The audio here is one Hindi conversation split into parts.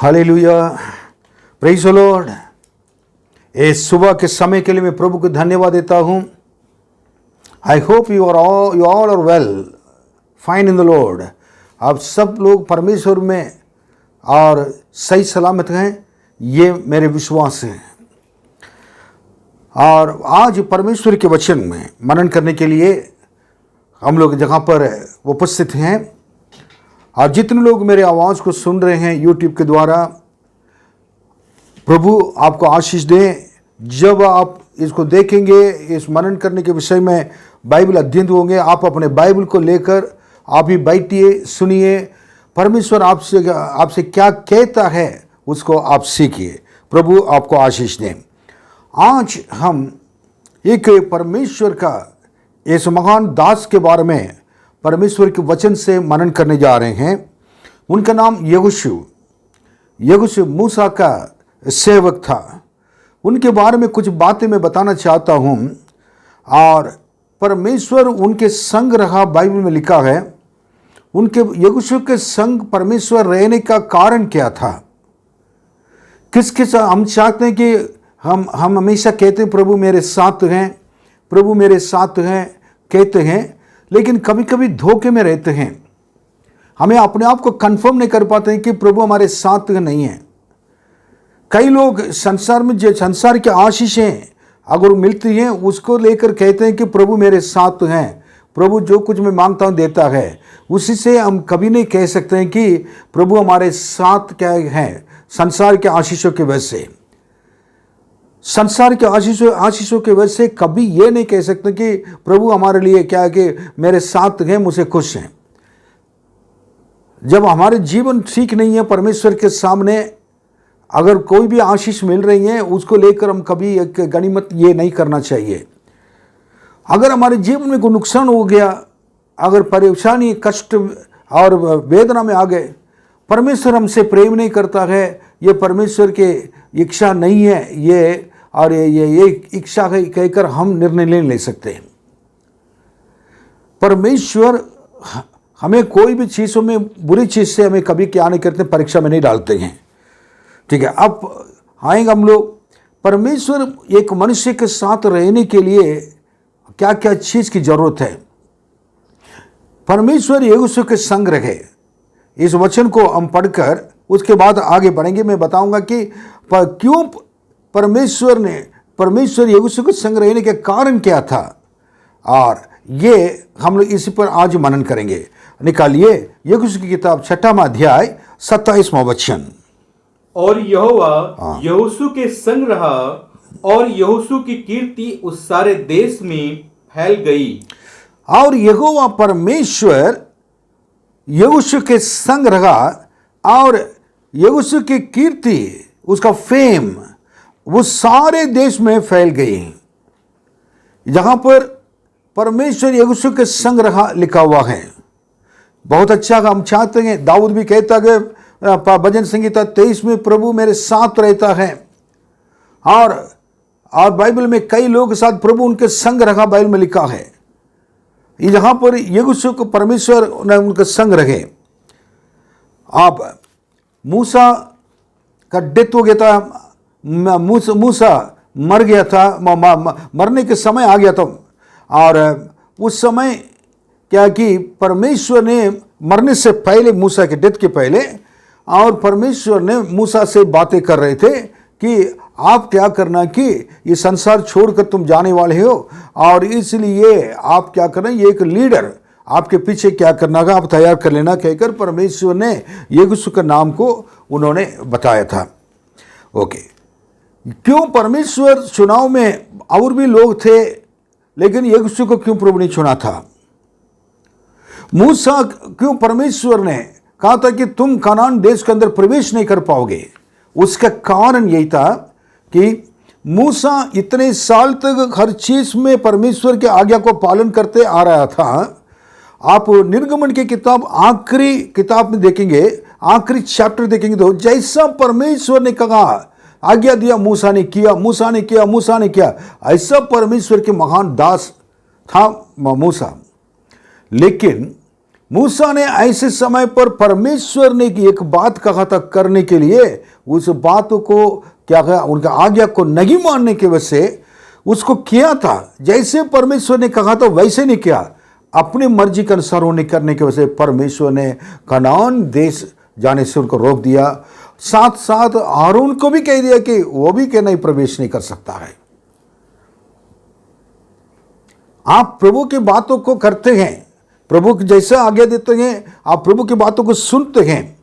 Hallelujah, praise the Lord. इस सुबह के समय के लिए मैं प्रभु को धन्यवाद देता हूँ। I hope you all are well, fine in the Lord. आप सब लोग परमेश्वर में और सही सलामत हैं, ये मेरे विश्वास है। और आज परमेश्वर के वचन में मनन करने के लिए हम लोग जहाँ पर उपस्थित हैं, और जितने लोग मेरे आवाज़ को सुन रहे हैं यूट्यूब के द्वारा, प्रभु आपको आशीष दें। जब आप इसको देखेंगे, इस मनन करने के विषय में बाइबल अध्ययन होंगे, आप अपने बाइबल को लेकर आप ही बैठिए, सुनिए। परमेश्वर आपसे क्या कहता है उसको आप सीखिए। प्रभु आपको आशीष दें। आज हम एक परमेश्वर का इस महान दास के बारे में परमेश्वर के वचन से मनन करने जा रहे हैं। उनका नाम यहोशू मूसा का सेवक था। उनके बारे में कुछ बातें मैं बताना चाहता हूँ। और परमेश्वर उनके संग रहा, बाइबल में लिखा है। उनके यहोशू के संग परमेश्वर रहने का कारण क्या था? किस हम चाहते हैं कि हम हमेशा कहते हैं प्रभु मेरे साथ हैं, प्रभु मेरे साथ हैं कहते हैं, लेकिन कभी कभी धोखे में रहते हैं। हमें अपने आप को कंफर्म नहीं कर पाते हैं कि प्रभु हमारे साथ नहीं है। कई लोग संसार में जो संसार की आशीषें अगर मिलती हैं, उसको लेकर कहते हैं कि प्रभु मेरे साथ हैं, प्रभु जो कुछ मैं मांगता हूँ देता है। उसी से हम कभी नहीं कह सकते हैं कि प्रभु हमारे साथ क्या है। संसार के आशीषों की वजह से, संसार के आशीषों की वजह से कभी ये नहीं कह सकते कि प्रभु हमारे लिए क्या है कि मेरे साथ हैं, मुझे खुश हैं। जब हमारे जीवन ठीक नहीं है, परमेश्वर के सामने अगर कोई भी आशीष मिल रही है, उसको लेकर हम कभी एक गनीमत ये नहीं करना चाहिए। अगर हमारे जीवन में कोई नुकसान हो गया, अगर परेशानी, कष्ट और वेदना में आ गए, परमेश्वर हमसे प्रेम नहीं करता है, ये परमेश्वर के इच्छा नहीं है, ये और ये इच्छा कहकर हम निर्णय नहीं ले सकते। परमेश्वर हमें कोई भी चीज़ों में, बुरी चीज़ से हमें कभी क्या नहीं करते, परीक्षा में नहीं डालते हैं। ठीक है, अब आएंगे हम लोग। परमेश्वर एक मनुष्य के साथ रहने के लिए क्या क्या चीज़ की जरूरत है। परमेश्वर यहोशू के संग रहे। इस वचन को हम पढ़कर उसके बाद आगे बढ़ेंगे। मैं बताऊंगा कि क्यों परमेश्वर यहोशू के संग रहने के कारण क्या था, और ये हम लोग इसी पर आज मनन करेंगे। निकालिए यहोशू की किताब 6वां अध्याय 27वां वचन। और यहोवा यहोशू के संग रहा, और यहोशू की कीर्ति उस सारे देश में फैल गई। और यहोवा परमेश्वर यहोशू के संग रहा, और यहोशू की कीर्ति, उसका फेम वो सारे देश में फैल गई। जहां पर परमेश्वर यहोशू के संग रहा लिखा हुआ है, बहुत अच्छा हम चाहते हैं। दाऊद भी कहता है भजन संहिता 23 में, प्रभु मेरे साथ रहता है। और बाइबल में कई लोगों के साथ प्रभु उनके संग रहा, बाइबल में लिखा है। यहाँ पर यहोशू को परमेश्वर ने उनके संग रहे। आप मूसा का डेथ हो गया था, मूसा मर गया था, मरने के समय आ गया था। और उस समय क्या कि परमेश्वर ने मरने से पहले, मूसा के डेथ के पहले, और परमेश्वर ने मूसा से बातें कर रहे थे कि आप क्या करना कि ये संसार छोड़कर तुम जाने वाले हो, और इसलिए आप क्या करना, ये एक लीडर आपके पीछे क्या करना का आप तैयार कर लेना, कहकर परमेश्वर ने यहोशू के नाम को उन्होंने बताया था। ओके, क्यों परमेश्वर चुनाव में और भी लोग थे, लेकिन यहोशू को क्यों प्रभु ने चुना था? मूसा क्यों परमेश्वर ने कहा था कि तुम कनान देश के अंदर प्रवेश नहीं कर पाओगे? उसका कारण यही था कि मूसा इतने साल तक हर चीज में परमेश्वर के आज्ञा को पालन करते आ रहा था। आप निर्गमन की किताब आखिरी किताब में देखेंगे, आखिरी चैप्टर देखेंगे, तो जैसा परमेश्वर ने कहा, आज्ञा दिया, मूसा ने किया, ऐसा परमेश्वर के महान दास था मूसा। लेकिन मूसा ने ऐसे समय पर परमेश्वर ने एक बात कहा था करने के लिए, उस बात को क्या कहा, उनका आज्ञा को नहीं मानने की वजह से उसको किया था। जैसे परमेश्वर ने कहा था वैसे नहीं किया, अपनी मर्जी के अनुसार होने करने की वजह से परमेश्वर ने कनान देश जाने से उनको रोक दिया। साथ साथ हारून को भी कह दिया कि वो भी के नहीं प्रवेश नहीं कर सकता है। आप प्रभु की बातों को करते हैं, प्रभु जैसा आज्ञा देते हैं, आप प्रभु की बातों को सुनते हैं,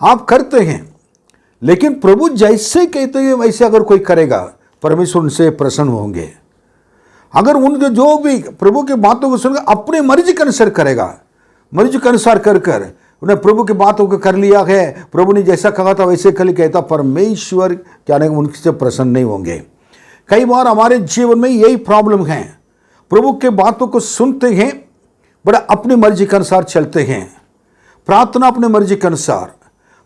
आप करते हैं, लेकिन प्रभु जैसे कहते हैं वैसे अगर कोई करेगा परमेश्वर उनसे प्रसन्न होंगे। अगर उनके जो भी प्रभु की बातों को सुनकर अपने मर्जी के अनुसार करेगा, मर्जी के अनुसार कर उन्हें प्रभु की बातों को कर लिया है, प्रभु ने जैसा कहा था वैसे कल कहता, परमेश्वर क्या नहीं उनसे प्रसन्न नहीं होंगे। कई बार हमारे जीवन में यही प्रॉब्लम है, प्रभु के बातों को सुनते हैं बड़ा अपनी मर्जी के अनुसार चलते हैं, प्रार्थना अपने मर्जी के अनुसार,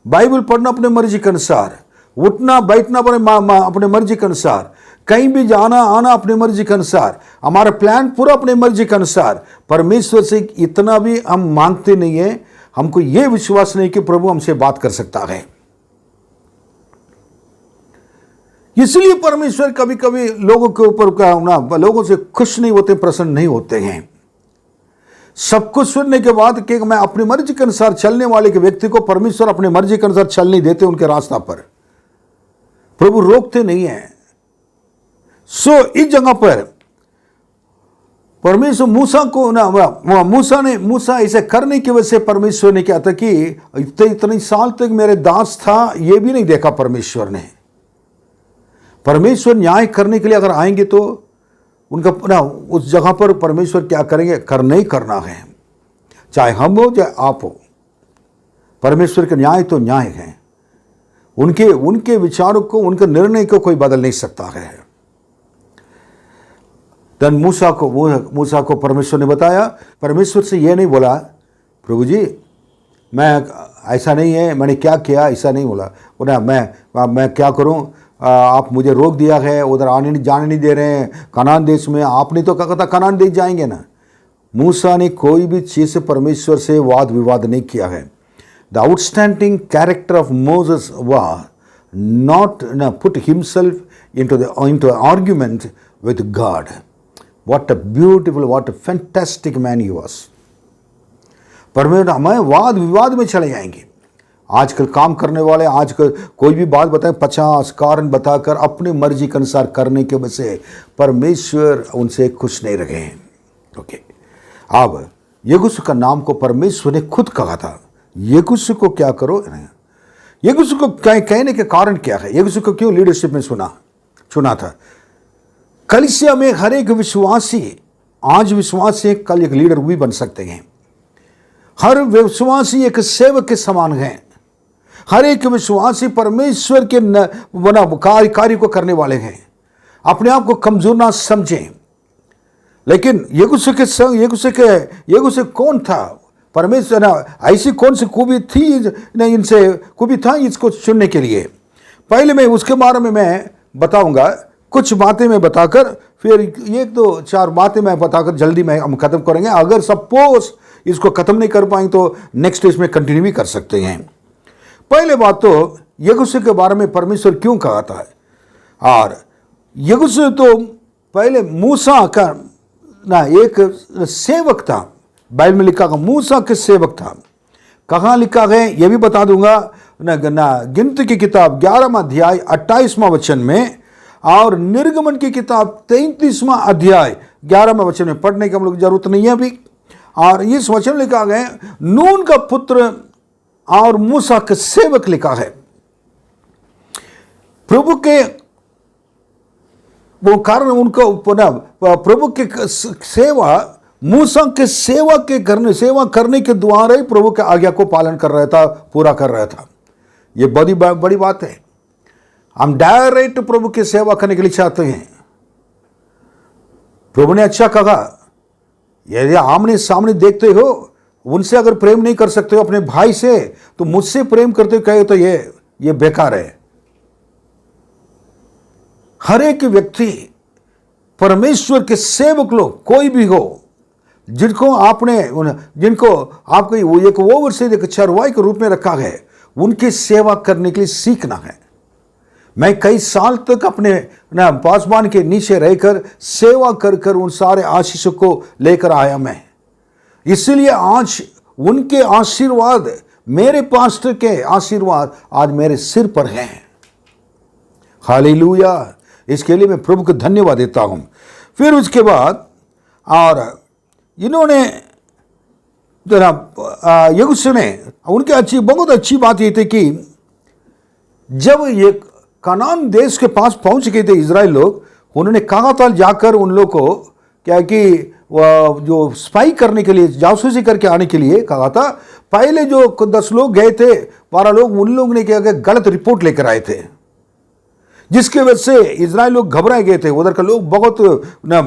बाइबल पढ़ना अपने मर्जी के अनुसार, उठना बैठना अपने मर्जी के अनुसार, कहीं भी जाना आना अपने मर्जी के अनुसार, हमारा प्लान पूरा अपने मर्जी के अनुसार। परमेश्वर से इतना भी हम मांगते नहीं है, हमको यह विश्वास नहीं कि प्रभु हमसे बात कर सकता है। इसलिए परमेश्वर कभी कभी लोगों के ऊपर लोगों से खुश नहीं होते, प्रसन्न नहीं होते हैं। सब कुछ सुनने के बाद कि मैं अपनी मर्जी के अनुसार चलने वाले के व्यक्ति को परमेश्वर अपनी मर्जी के अनुसार चल नहीं देते, उनके रास्ता पर प्रभु रोकते नहीं है। इस जगह पर परमेश्वर मूसा को मूसा ऐसे करने की वजह से परमेश्वर ने क्या था कि इतने साल तक मेरे दास था, ये भी नहीं देखा परमेश्वर ने। परमेश्वर न्याय करने के लिए अगर आएंगे तो उनका उस जगह पर परमेश्वर क्या करेंगे, करना ही करना है, चाहे हम हो चाहे आप हो। परमेश्वर का न्याय तो न्याय है, उनके विचारों को, उनके निर्णय को कोई बदल नहीं सकता है। तन मूसा को परमेश्वर ने बताया, परमेश्वर से यह नहीं बोला प्रभु जी मैं ऐसा नहीं है, मैंने क्या किया, ऐसा नहीं बोला। बोला मैं क्या करूं, आप मुझे रोक दिया है, उधर जाने नहीं दे रहे हैं कनान देश में, आपने तो कहा था कनान देश जाएंगे ना। मूसा ने कोई भी चीज़ से परमेश्वर से वाद विवाद नहीं किया है। The outstanding character of Moses was not put himself into argument with God. What a beautiful, what a fantastic man he was. परमेश्वर हमें वाद विवाद में चले जाएंगे। आजकल काम करने वाले आजकल कोई भी बात बताएं 50 कारण बताकर अपनी मर्जी के अनुसार करने के वजह से परमेश्वर उनसे खुश नहीं रहे हैं। ओके, अब यहोशू का नाम को परमेश्वर ने खुद कहा था, यहोशू को क्या करो। यहोशू को कहने के कारण क्या है, यहोशू को क्यों लीडरशिप में चुना था। कलीसिया में हर एक विश्वासी, आज विश्वासी कल एक लीडर भी बन सकते हैं। हर विश्वासी एक सेवक के समान है। हर एक विश्वासी परमेश्वर के कार्य को करने वाले हैं। अपने आप को कमजोर ना समझें। लेकिन यहोशू कौन था, परमेश्वर ऐसी कौन सी खूबी थी इनसे खूबी था इसको चुनने के लिए। पहले मैं उसके बारे में मैं बताऊंगा, कुछ बातें मैं बताकर फिर 1-2-4 बातें मैं बताकर जल्दी हम खत्म करेंगे। अगर सपोज इसको खत्म नहीं कर पाएंगे तो नेक्स्ट इसमें कंटिन्यू भी कर सकते हैं। पहले बात तो यहोशू के बारे में परमेश्वर क्यों कहा था। और यहोशू तो पहले मूसा का एक सेवक था, बाइबल में लिखा मूसा के सेवक था। कहाँ लिखा है ये भी बता दूंगा। गिनती की किताब 11वां अध्याय 28वां वचन में और निर्गमन की किताब 33वां अध्याय 11वां वचन में पढ़ने की हम लोग जरूरत नहीं है अभी। और इस वचन लिखा गया नून का पुत्र और मूसा के सेवक लिखा है। प्रभु के वो कारण उनको प्रभु के सेवा, मूसा के सेवा करने के द्वारा ही प्रभु के आज्ञा को पालन कर रहा था, पूरा कर रहा था। ये बड़ी बात है। हम डायरेक्ट प्रभु की सेवा करने के लिए चाहते हैं। प्रभु ने अच्छा कहा, यदि आमने सामने देखते हो, उनसे अगर प्रेम नहीं कर सकते हो अपने भाई से, तो मुझसे प्रेम करते हो कहे तो ये बेकार है। हर एक व्यक्ति परमेश्वर के सेवक लोग कोई भी हो, जिनको जिनको आपको वो एक ओवरसीयर, एक चरवाही के रूप में रखा है, उनकी सेवा करने के लिए सीखना है। मैं कई साल तक अपने पासबान के नीचे रहकर सेवा कर कर उन सारे आशीषों को लेकर आया मैं। इसलिए आज उनके आशीर्वाद, मेरे पास्टर के आशीर्वाद आज मेरे सिर पर हैं। हालेलुया। इसके लिए मैं प्रभु को धन्यवाद देता हूं। फिर उसके बाद और इन्होंने यहोशू ने उनके बहुत अच्छी बात ये थी कि जब ये कनान देश के पास पहुंच गए थे इजराइल लोग, उन्होंने कहा था जाकर उन लोग को क्या कि जो स्पाई करने के लिए, जासूसी करके आने के लिए कहा था। पहले जो 10 लोग गए थे, 12 लोग, उन लोग ने क्या किया, गलत रिपोर्ट लेकर आए थे, जिसके वजह से इजराइल लोग घबराए गए थे। उधर के लोग बहुत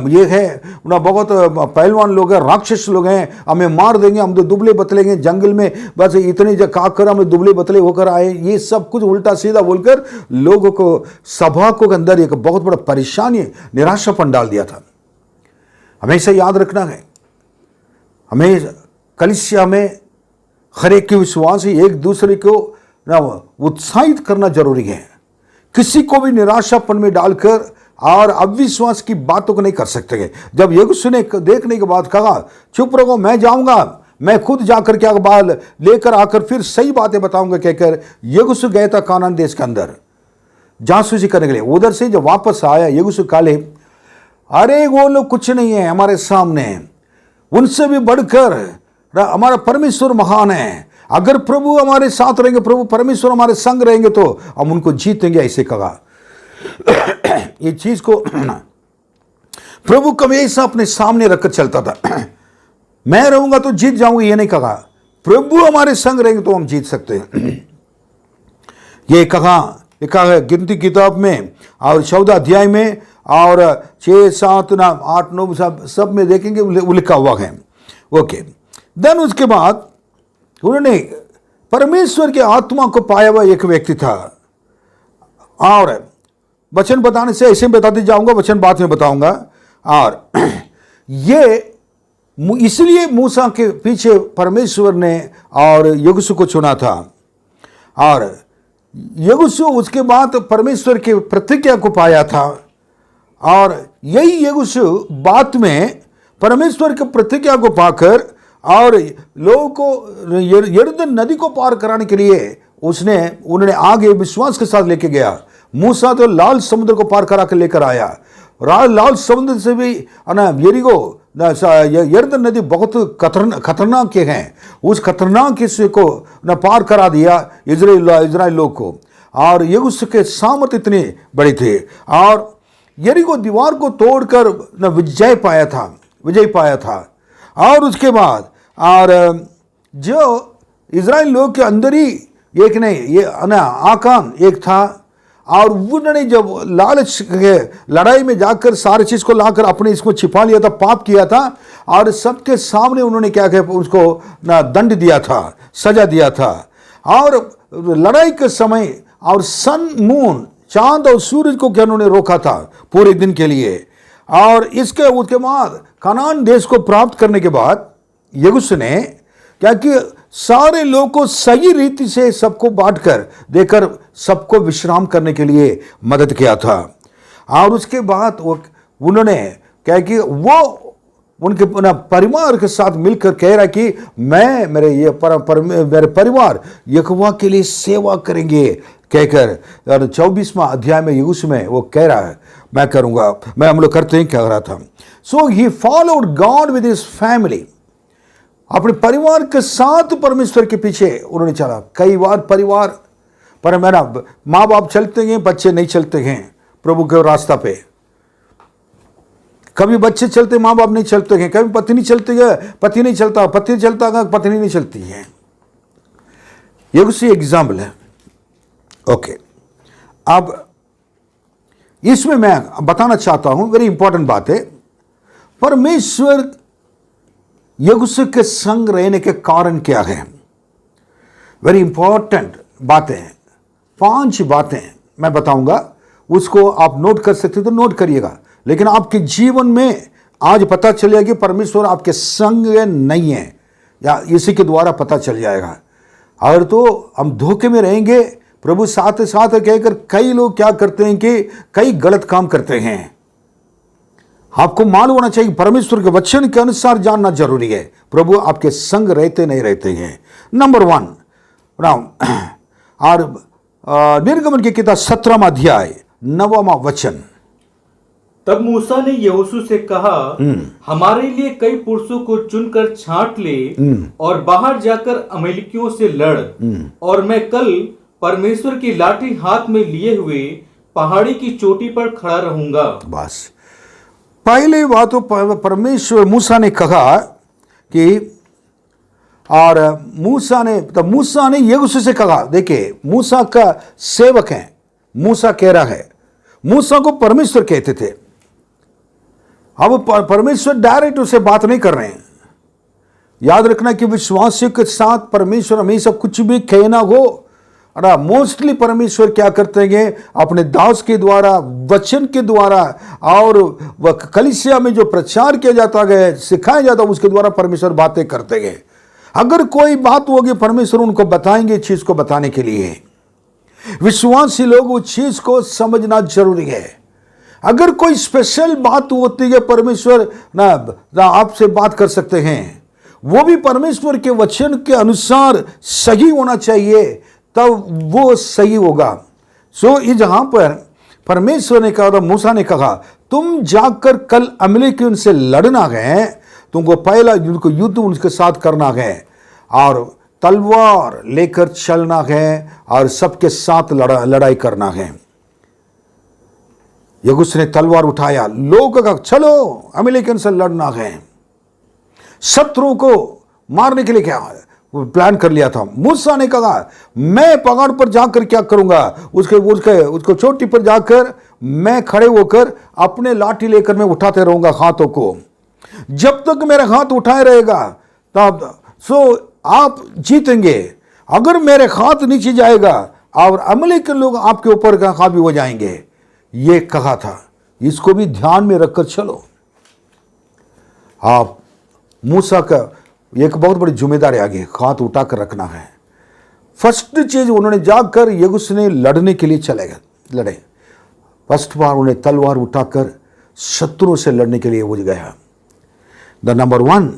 ये है बहुत पहलवान लोग हैं, राक्षस लोग हैं, हमें मार देंगे, हम तो दुबले बतलेंगे जंगल में, बस इतने जगह खाकर हम दुबले बतले होकर आए। ये सब कुछ उल्टा सीधा बोलकर लोगों को, सभा को अंदर एक बहुत बड़ा परेशानी, निराशापन डाल दिया था। हमेशा याद रखना है, हमें कलीसिया में हर एक के विश्वास ही एक दूसरे को उत्साहित करना जरूरी है। किसी को भी निराशापन में डालकर और अविश्वास की बातों को नहीं कर सकते। जब यहोशू ने देखने के बाद कहा चुप रहो, मैं जाऊंगा, मैं खुद जाकर क्या बाल लेकर आकर फिर सही बातें बताऊंगा कहकर यहोशू गया था कानान देश के अंदर जासूसी करने के लिए। उधर से जब वापस आया यहोशू काले, अरे वो लोग कुछ नहीं है हमारे सामने, उनसे भी बढ़कर हमारा परमेश्वर महान है। अगर प्रभु हमारे साथ रहेंगे, प्रभु परमेश्वर हमारे संग रहेंगे तो हम उनको जीतेंगे, ऐसे कहा। ये चीज को प्रभु कभी ऐसा अपने सामने रखकर चलता था। मैं रहूंगा तो जीत जाऊंगा, ये नहीं कहा। प्रभु हमारे संग रहेंगे तो हम जीत सकते हैं। ये कहा गिनती किताब में और 14 अध्याय में और 6, 7, 8, 9 सब में देखेंगे लिखा हुआ है। ओके, देन उसके बाद उन्होंने परमेश्वर के आत्मा को पाया हुआ एक व्यक्ति था। और वचन बताने से ऐसे बताते जाऊंगा, वचन बाद में बताऊंगा। और ये इसलिए मूसा के पीछे परमेश्वर ने और यहोशू को चुना था। और यहोशू उसके बाद परमेश्वर के प्रतिज्ञा को पाया था। और यही यहोशू बाद में परमेश्वर के प्रतिज्ञा को पाकर और लोगों को यरदन नदी को पार कराने के लिए उन्होंने आगे विश्वास के साथ लेके गया। मूसा तो लाल समुद्र को पार करा कर लेकर आया। लाल समुद्र से भी यरीको यरदन नदी बहुत खतरनाक के हैं, उस खतरनाक हिस्से को पार करा दिया इजराइल लोग को। और यहोशू के सामर्थ इतने बड़े थे और यरीको दीवार को तोड़कर विजय पाया था। और उसके बाद और जो इजराइल लोग के अंदर ही एक नहीं ये आकान एक था। और उन्होंने जब लालच के लड़ाई में जाकर सारी चीज को लाकर अपने इसको छिपा लिया था, पाप किया था। और सबके सामने उन्होंने क्या किया, उसको दंड दिया था, सजा दिया था। और लड़ाई के समय और सन, मून, चांद और सूरज को क्या उन्होंने रोका था पूरे दिन के लिए। और उसके बाद कनान देश को प्राप्त करने के बाद यहोशू ने क्या कि सारे लोगों को सही रीति से सबको बांटकर देकर सबको विश्राम करने के लिए मदद किया था। और उसके बाद उन्होंने क्या कि वो उनके परिवार के साथ मिलकर कह रहा कि मेरे परिवार यहोवा के लिए सेवा करेंगे कहकर 24वां अध्याय में यहोशू में वो कह रहा है, मैं करूंगा, मैं हम लोग करते हैं कह रहा था। So he followed God with his family, अपने परिवार के साथ परमेश्वर के पीछे उन्होंने चला। कई बार परिवार पर मेरा माँ बाप चलते हैं, बच्चे नहीं चलते हैं प्रभु के रास्ता पे। कभी बच्चे चलते, माँ बाप नहीं चलते हैं। कभी पत्नी चलती है, पति नहीं चलता, पति चलता है, पत्नी नहीं चलती है। ये उसी एग्जाम्पल है। ओके, अब इसमें मैं बताना चाहता हूं, वेरी इंपॉर्टेंट बात है। परमेश्वर यहोशू के संग रहने के कारण क्या है, वेरी इंपॉर्टेंट बातें हैं। 5 बातें मैं बताऊंगा, उसको आप नोट कर सकते हो तो नोट करिएगा। लेकिन आपके जीवन में आज पता चलेगा कि परमेश्वर आपके संग नहीं है, या इसी के द्वारा पता चल जाएगा। और तो हम धोखे में रहेंगे। प्रभु साथ साथ कहकर कई लोग क्या करते हैं कि कई गलत काम करते हैं। आपको मालूम होना चाहिए, परमेश्वर के वचन के अनुसार जानना जरूरी है। प्रभु आपके संग रहते नहीं रहते हैं। नंबर 1 और निर्गमन की किताब 17वां अध्याय 9वां वचन। तब मूसा ने यहोशू से कहा, हमारे लिए कई पुरुषों को चुनकर छांट ले और बाहर जाकर अमालेकियों से लड़, और मैं कल परमेश्वर की लाठी हाथ में लिए हुए पहाड़ी की चोटी पर खड़ा रहूंगा। बस पहले बात तो परमेश्वर मूसा ने कहा कि, और मूसा ने यहोशू से कहा, देखिए मूसा का सेवक है, मूसा कह रहा है, मूसा को परमेश्वर कहते थे। अब परमेश्वर डायरेक्ट उसे बात नहीं कर रहे हैं। याद रखना कि विश्वासियों के साथ परमेश्वर हमेशा कुछ भी कहना हो, और मोस्टली परमेश्वर क्या करते हैं, अपने दास के द्वारा, वचन के द्वारा, और वह कलीसिया में जो प्रचार किया जाता है, सिखाया जाता है, उसके द्वारा परमेश्वर बातें करते हैं। अगर कोई बात होगी, परमेश्वर उनको बताएंगे चीज को बताने के लिए। विश्वासी लोग उस चीज को समझना जरूरी है। अगर कोई स्पेशल बात होती है, परमेश्वर ना आपसे बात कर सकते हैं, वो भी परमेश्वर के वचन के अनुसार सही होना चाहिए, तब वो सही होगा। सो ये जहां पर परमेश्वर ने कहा, मूसा ने कहा, तुम जाकर कल अमालेकियों से लड़ना है, तुमको पहला युद्ध उनके साथ करना है, और तलवार लेकर चलना है, और सबके साथ लड़ाई करना है। यहोशू ने तलवार उठाया, लोग कहा चलो अमालेकियों से लड़ना है, शत्रुओं को मारने के लिए क्या प्लान कर लिया था। मूसा ने कहा, मैं पहाड़ पर जाकर क्या करूंगा, उसको चोटी पर जाकर मैं खड़े होकर अपने लाठी लेकर मैं उठाते रहूंगा हाथों को, जब तक मेरा हाथ उठाए रहेगा तब आप जीतेंगे। अगर मेरे हाथ नीचे जाएगा और अमालेकी लोग आपके ऊपर हावी हो जाएंगे। ये कहा था, इसको भी ध्यान में रखकर चलो। आप मूसा का एक बहुत बड़ी जिम्मेदारी आगे, हाथ उठाकर रखना है। फर्स्ट चीज उन्होंने जाकर यहोशू ने लड़ने के लिए लड़े। फर्स्ट बार उन्हें तलवार उठाकर शत्रुओं से लड़ने के लिए वो गया। द नंबर 1,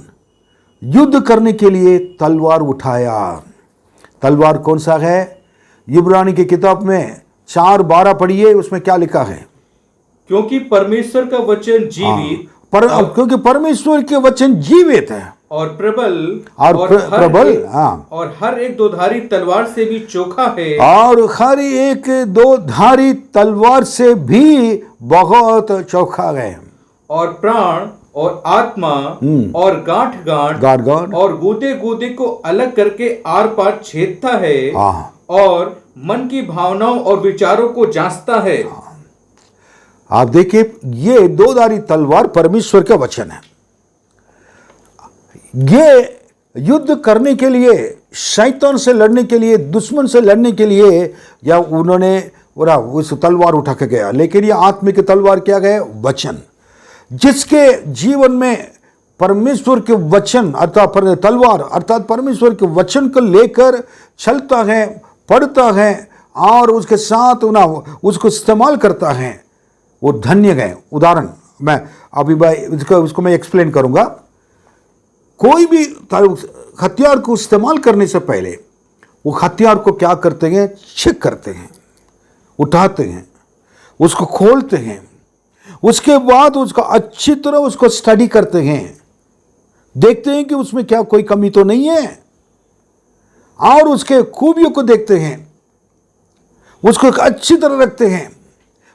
युद्ध करने के लिए तलवार उठाया। तलवार कौन सा है? इब्रानी की किताब में 4:12 पढ़िए, उसमें क्या लिखा है? क्योंकि परमेश्वर का वचन जीवित क्योंकि परमेश्वर के वचन जीवित है और प्रबल और हर एक दोधारी तलवार से भी चोखा है, और हर एक दोधारी तलवार से भी बहुत चोखा है, और प्राण और आत्मा और गांठ और गूदे को अलग करके आर पार छेदता है, और मन की भावनाओं और विचारों को जांचता है। आप देखिए, ये दोधारी तलवार परमेश्वर का वचन है। ये युद्ध करने के लिए, शैतान से लड़ने के लिए, दुश्मन से लड़ने के लिए, या उन्होंने उस तलवार उठा के गया। लेकिन ये आत्मिक तलवार क्या गया? वचन। जिसके जीवन में परमेश्वर के वचन अर्थात तलवार अर्थात परमेश्वर के वचन को लेकर चलता है, पढ़ता है और उसके साथ उसको इस्तेमाल करता है, वो धन्य है। उदाहरण मैं अभी उसको मैं एक्सप्लेन करूंगा। कोई भी हथियार को इस्तेमाल करने से पहले वो हथियार को क्या करते हैं? चेक करते हैं, उठाते हैं, उसको खोलते हैं, उसके बाद उसको अच्छी तरह उसको स्टडी करते हैं, देखते हैं कि उसमें क्या कोई कमी तो नहीं है, और उसके खूबियों को देखते हैं, उसको अच्छी तरह रखते हैं।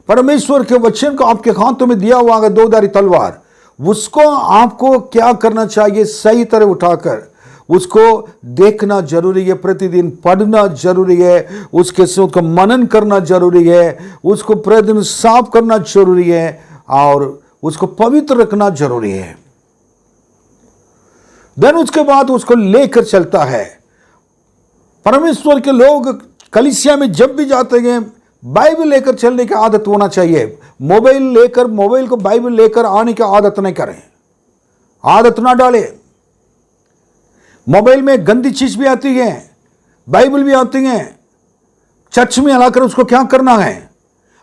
परमेश्वर के वचन को आपके हाथों में दिया हुआ है दोधारी तलवार, उसको आपको क्या करना चाहिए? सही तरह उठाकर उसको देखना जरूरी है, प्रतिदिन पढ़ना जरूरी है, उसको मनन करना जरूरी है, उसको प्रतिदिन साफ करना जरूरी है, और उसको पवित्र रखना जरूरी है। देन उसके बाद उसको लेकर चलता है। परमेश्वर के लोग कलीसिया में जब भी जाते हैं, बाइबल लेकर चलने की आदत होना चाहिए। मोबाइल को बाइबल लेकर आने की आदत नहीं करें। आदत ना डाले। मोबाइल में गंदी चीज भी आती है, बाइबल भी आती है, चर्च में लाकर उसको क्या करना है?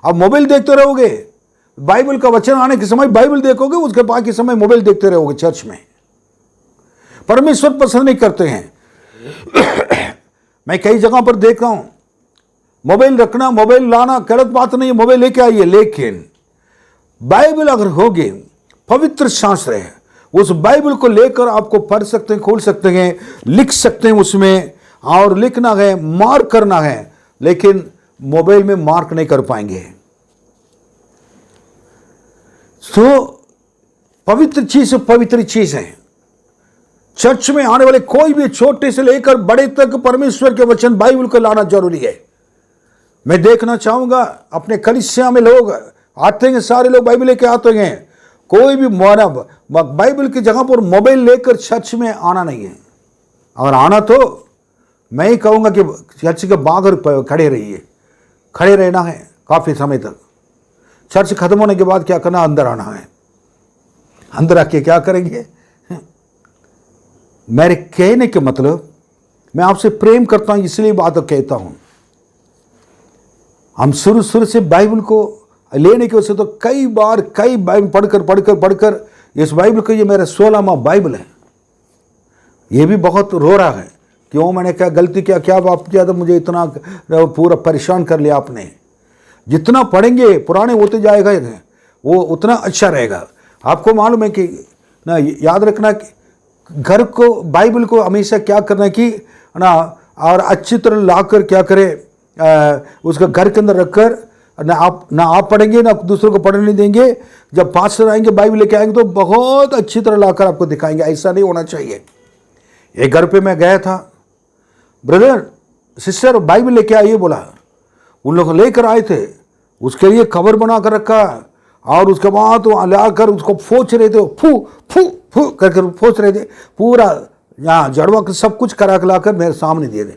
अब मोबाइल देखते रहोगे, बाइबल का वचन आने के समय बाइबल देखोगे, उसके बाकी समय मोबाइल देखते रहोगे चर्च में। परमेश्वर पसंद नहीं करते हैं। मैं कई जगह पर देखा हूं, मोबाइल रखना, मोबाइल लाना गलत बात नहीं है, मोबाइल लेके आइए, लेकिन बाइबल अगर होगी, पवित्र शास्त्र है, उस बाइबल को लेकर आपको पढ़ सकते हैं, खोल सकते हैं, लिख सकते हैं उसमें, और लिखना है, मार्क करना है, लेकिन मोबाइल में मार्क नहीं कर पाएंगे। तो पवित्र चीज है। चर्च में आने वाले कोई भी छोटे से लेकर बड़े तक परमेश्वर के वचन बाइबल को लाना जरूरी है। मैं देखना चाहूंगा अपने कलीसिया में लोग आते हैं, सारे लोग बाइबल लेके आते हैं, कोई भी मानव बाइबल की जगह पर मोबाइल लेकर चर्च में आना नहीं है। और आना तो मैं ही कहूंगा कि चर्च के बाहर खड़े रहिए, खड़े रहना है काफी समय तक। चर्च खत्म होने के बाद क्या करना? अंदर आना है। अंदर आके क्या करेंगे? मेरे कहने के मतलब, मैं आपसे प्रेम करता हूं इसलिए बात कहता हूं। हम शुरू से बाइबल को लेने की वजह से तो कई बाइबल पढ़कर इस बाइबल को, ये मेरा 16वां बाइबल है। ये भी बहुत रो रहा है, क्यों मैंने क्या गलती किया, क्या पाप किया तो मुझे इतना पूरा परेशान कर लिया आपने। जितना पढ़ेंगे पुराने होते जाएगा वो उतना अच्छा रहेगा। आपको मालूम है कि ना, याद रखना कि घर को, बाइबल को हमेशा क्या करना कि ना, और अच्छी तरह लाकर क्या करें, उसका घर के अंदर रखकर, ना आप पढ़ेंगे ना दूसरों को पढ़ने नहीं देंगे। जब पास्टर आएंगे बाइबल लेके आएंगे तो बहुत अच्छी तरह लाकर आपको दिखाएंगे। ऐसा नहीं होना चाहिए। एक घर पे मैं गया था, ब्रदर सिस्टर बाइबल लेके आइए बोला, उन लोग लेकर आए थे, उसके लिए कवर बना कर रखा, और उसके बाद तो लाकर उसको फोच रहे थे, फू फू फू करके फोच रहे थे, पूरा यहाँ जड़वा सब कुछ करा के लाकर मेरे सामने दिए थे।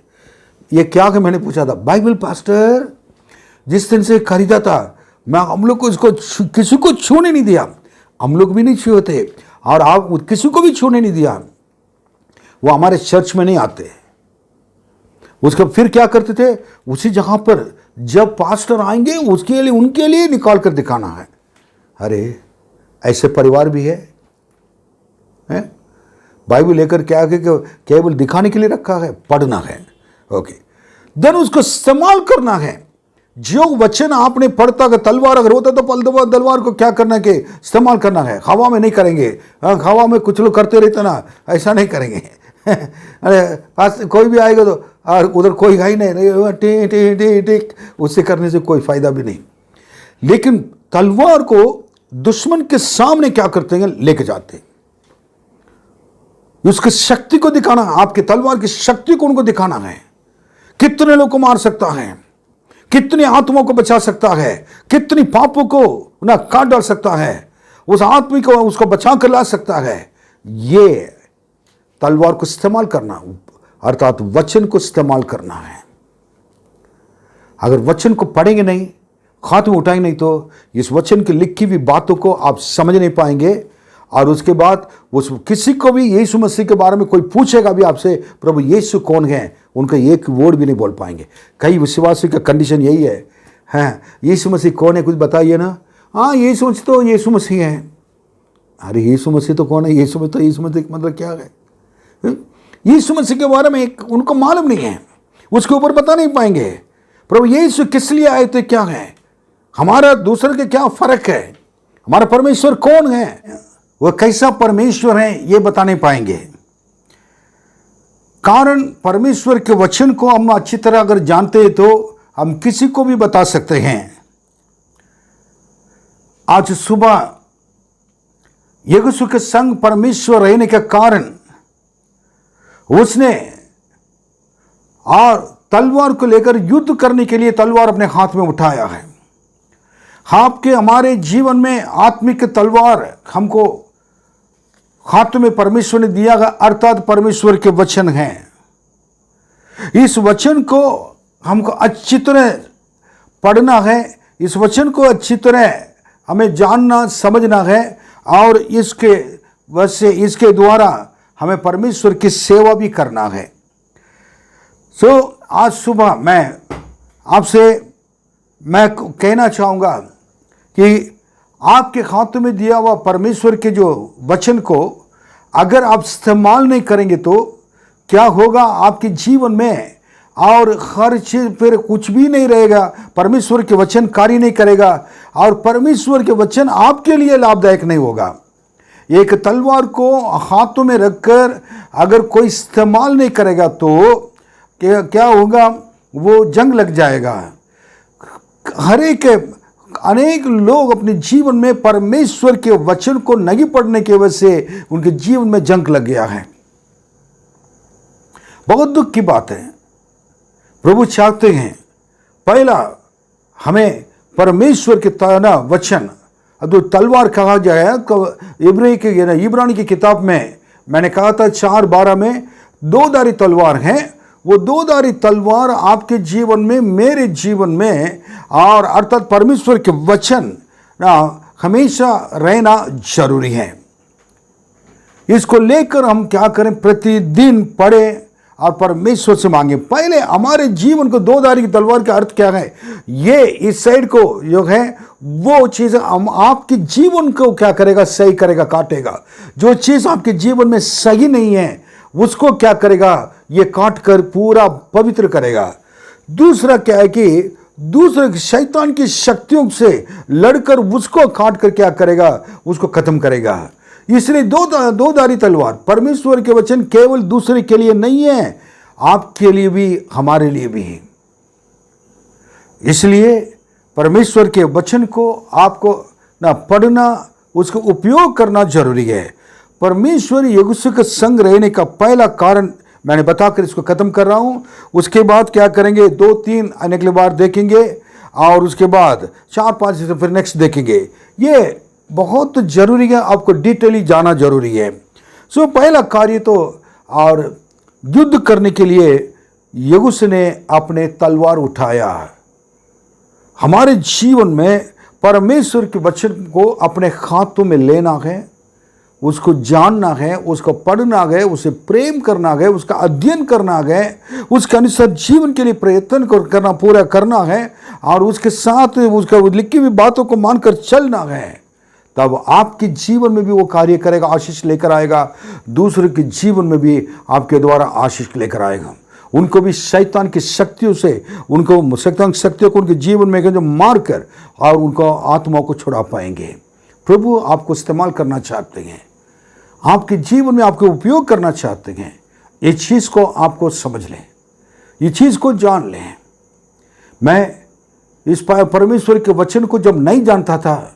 ये क्या है? मैंने पूछा था, बाइबल पास्टर जिस दिन से खरीदा था, मैं हम लोग को इसको किसी को छूने नहीं दिया, हम लोग भी नहीं छुए थे, और आप किसी को भी छूने नहीं दिया। वो हमारे चर्च में नहीं आते। उसका फिर क्या करते थे? उसी जगह पर जब पास्टर आएंगे उसके लिए, उनके लिए निकाल कर दिखाना है। अरे ऐसे परिवार भी है? बाइबल लेकर क्या है कि केवल दिखाने के लिए रखा है? पढ़ना है, ओके, देन उसको इस्तेमाल करना है। जो वचन आपने पढ़ता है, तलवार अगर होता तो तलवार को क्या करना है कि इस्तेमाल करना है। हवा में नहीं करेंगे। हवा में कुछ लोग करते रहते ना, ऐसा नहीं करेंगे। अरे पास कोई भी आएगा तो, और उधर कोई है ही नहीं, टी टी टी टी, उससे करने से कोई फायदा भी नहीं। लेकिन तलवार को दुश्मन के सामने क्या करते हैं? लेके जाते हैं। उसकी शक्ति को दिखाना है, आपके तलवार की शक्ति को उनको दिखाना है। कितने लोग को मार सकता है, कितनी आत्माओं को बचा सकता है, कितनी पापों को ना काट डाल सकता है, उस आदमी को उसको बचा कर ला सकता है। ये तलवार को इस्तेमाल करना, अर्थात वचन को इस्तेमाल करना है। अगर वचन को पढ़ेंगे नहीं, हाथ में उठाएंगे नहीं, तो इस वचन की लिखी हुई बातों को आप समझ नहीं पाएंगे। और उसके बाद उस किसी को भी यीशु मसीह के बारे में कोई पूछेगा भी आपसे, प्रभु यीशु कौन है, उनका एक वर्ड भी नहीं बोल पाएंगे। कई विश्वासी का कंडीशन यही है, हैं यीशु मसीह कौन है, कुछ बताइए ना। हाँ यीशु मसीह तो यीशु मसीह है। अरे यीशु मसीह तो कौन है? यीशु मसीह मतलब क्या है? यीशु मसीह के बारे में उनको मालूम नहीं है, उसके ऊपर बता नहीं पाएंगे। प्रभु यीशु किस लिए आए थे, क्या है, हमारा दूसरे के क्या फर्क है, हमारा परमेश्वर कौन है, वह कैसा परमेश्वर है, ये बता नहीं पाएंगे। कारण परमेश्वर के वचन को हम अच्छी तरह अगर जानते हैं तो हम किसी को भी बता सकते हैं। आज सुबह यीशु के संग परमेश्वर रहने के कारण उसने और तलवार को लेकर युद्ध करने के लिए तलवार अपने हाथ में उठाया है। आपके हमारे जीवन में आत्मिक तलवार हमको हाथ में परमेश्वर ने दिया है, अर्थात परमेश्वर के वचन हैं। इस वचन को हमको अच्छी तरह पढ़ना है, इस वचन को अच्छी तरह हमें जानना समझना है, और इसके वैसे इसके द्वारा हमें परमेश्वर की सेवा भी करना है। आज सुबह मैं कहना चाहूँगा कि आपके हाथों में दिया हुआ परमेश्वर के जो वचन को अगर आप इस्तेमाल नहीं करेंगे तो क्या होगा आपके जीवन में, और हर चीज़ फिर कुछ भी नहीं रहेगा। परमेश्वर के वचन कार्य नहीं करेगा और परमेश्वर के वचन आपके लिए लाभदायक नहीं होगा। एक तलवार को हाथों में रखकर अगर कोई इस्तेमाल नहीं करेगा तो क्या होगा, वो जंग लग जाएगा। अनेक लोग अपने जीवन में परमेश्वर के वचन को नहीं पढ़ने की वजह से उनके जीवन में जंग लग गया है। बहुत दुख की बात है। प्रभु चाहते हैं पहला हमें परमेश्वर के वचन, जो तलवार कहा जाए, इब्रानी की किताब में मैंने कहा था 4:12 में 2 धारी तलवार हैं। वो 2 धारी तलवार आपके जीवन में, मेरे जीवन में, और अर्थात परमेश्वर के वचन हमेशा रहना जरूरी है। इसको लेकर हम क्या करें, प्रतिदिन पढ़ें और परमेश्वर से मांगे। पहले हमारे जीवन को 2 धारी की तलवार का अर्थ क्या है, ये इस साइड को जो है वो चीज़ आपके जीवन को क्या करेगा, सही करेगा, काटेगा। जो चीज़ आपके जीवन में सही नहीं है उसको क्या करेगा, ये काट कर पूरा पवित्र करेगा। दूसरा क्या है कि दूसरे शैतान की शक्तियों से लड़कर उसको काट कर क्या करेगा, उसको खत्म करेगा। इसलिए 2 धारी तलवार परमेश्वर के वचन केवल दूसरे के लिए नहीं है, आपके लिए भी, हमारे लिए भी है। इसलिए परमेश्वर के वचन को आपको पढ़ना, उसका उपयोग करना जरूरी है। परमेश्वर यीशु के संग रहने का पहला कारण मैंने बताकर इसको खत्म कर रहा हूं। उसके बाद क्या करेंगे, 2-3 अगली बार देखेंगे और उसके बाद 4-5 फिर नेक्स्ट देखेंगे। ये बहुत जरूरी है, आपको डिटेली जाना जरूरी है। पहला कार्य तो, और युद्ध करने के लिए यीशु ने अपने तलवार उठाया। हमारे जीवन में परमेश्वर के वचन को अपने हाथों में लेना है, उसको जानना है, उसको पढ़ना है, उसे प्रेम करना है, उसका अध्ययन करना है, उसके अनुसार जीवन के लिए प्रयत्न करना, पूरा करना है, और उसके साथ उसका लिखी हुई बातों को मानकर चलना है। तब आपके जीवन में भी वो कार्य करेगा, आशीष लेकर आएगा। दूसरे के जीवन में भी आपके द्वारा आशीष लेकर आएगा। उनको भी शैतान की शक्तियों से, उनको शैतान की शक्तियों को उनके जीवन में जो मार कर और उनको आत्माओं को छुड़ा पाएंगे। प्रभु आपको इस्तेमाल करना चाहते हैं, आपके जीवन में आपको उपयोग करना चाहते हैं। ये चीज़ को आपको समझ लें, ये चीज़ को जान लें। मैं इस परमेश्वर के वचन को जब नहीं जानता था,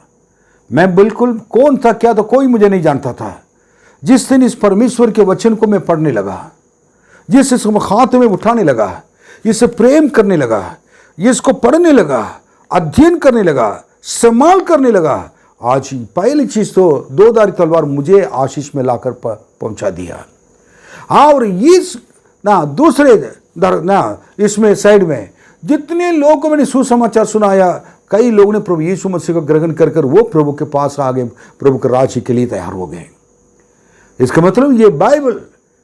मैं बिल्कुल कौन था, क्या था, कोई मुझे नहीं जानता था। जिस दिन इस परमेश्वर के वचन को मैं पढ़ने लगा, जिस हाथ में उठाने लगा, इसे प्रेम करने लगा, इसको पढ़ने लगा, अध्ययन करने लगा, इस्तेमाल करने लगा, आज पहली चीज तो 2 धारी तलवार मुझे आशीष में लाकर पहुंचा दिया। और इस दूसरे इसमें साइड में जितने लोगों को मैंने सुसमाचार सुनाया, कई लोगों ने प्रभु यीशु मसीह को ग्रहण कर वो प्रभु के पास आ गए, प्रभु के राज्य के लिए तैयार हो गए। इसका मतलब ये बाइबल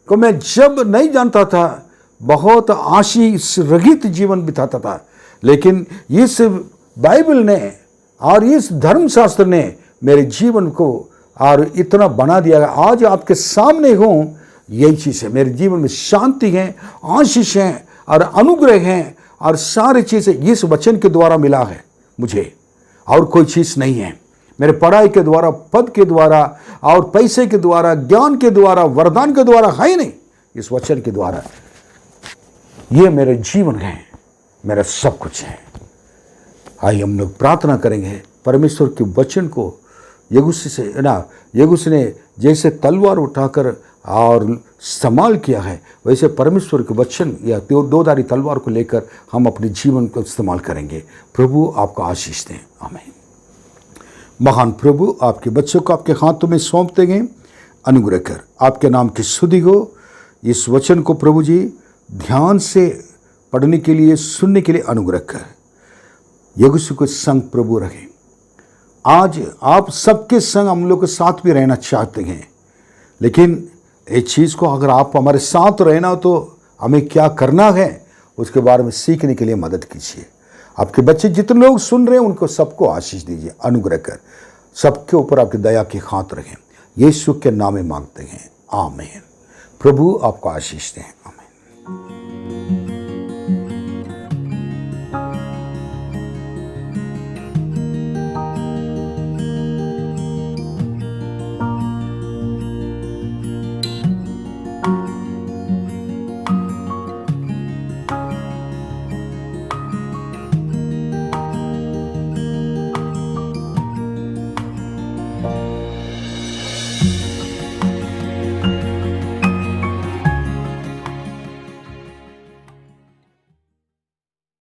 को मैं जब नहीं जानता था, बहुत आशीष रहित जीवन बिताता था, लेकिन इस बाइबल ने और इस धर्मशास्त्र ने मेरे जीवन को और इतना बना दिया। आज आपके सामने हूँ, यही चीज़ है। मेरे जीवन में शांति है, आशीष है और अनुग्रह है, और सारी चीज़ें इस वचन के द्वारा मिला है मुझे, और कोई चीज़ नहीं है। मेरे पढ़ाई के द्वारा, पद के द्वारा और पैसे के द्वारा, ज्ञान के द्वारा, वरदान के द्वारा है नहीं, इस वचन के द्वारा। ये मेरे जीवन है, मेरा सब कुछ है। आइए हम लोग प्रार्थना करेंगे। परमेश्वर के वचन को यीशु ने जैसे तलवार उठाकर और इस्तेमाल किया है, वैसे परमेश्वर के वचन या 2 धारी तलवार को लेकर हम अपने जीवन को इस्तेमाल करेंगे। प्रभु आपको आशीष दें। आमीन। महान प्रभु, आपके बच्चों को आपके हाथों में सौंप देंगे। अनुग्रह कर आपके नाम की स्तुति हो। इस वचन को प्रभु जी ध्यान से पढ़ने के लिए, सुनने के लिए अनुग्रह कर। यीशु के संग प्रभु रहे। आज आप सबके संग हम लोग के साथ भी रहना चाहते हैं। लेकिन इस चीज़ को अगर आप हमारे साथ रहना तो हमें क्या करना है उसके बारे में सीखने के लिए मदद कीजिए। आपके बच्चे जितने लोग सुन रहे हैं उनको सबको आशीष दीजिए, अनुग्रह कर सबके ऊपर आपकी दया के हाथ रखें। यीशु के नाम में मांगते हैं, आमीन। प्रभु आपको आशीष दें।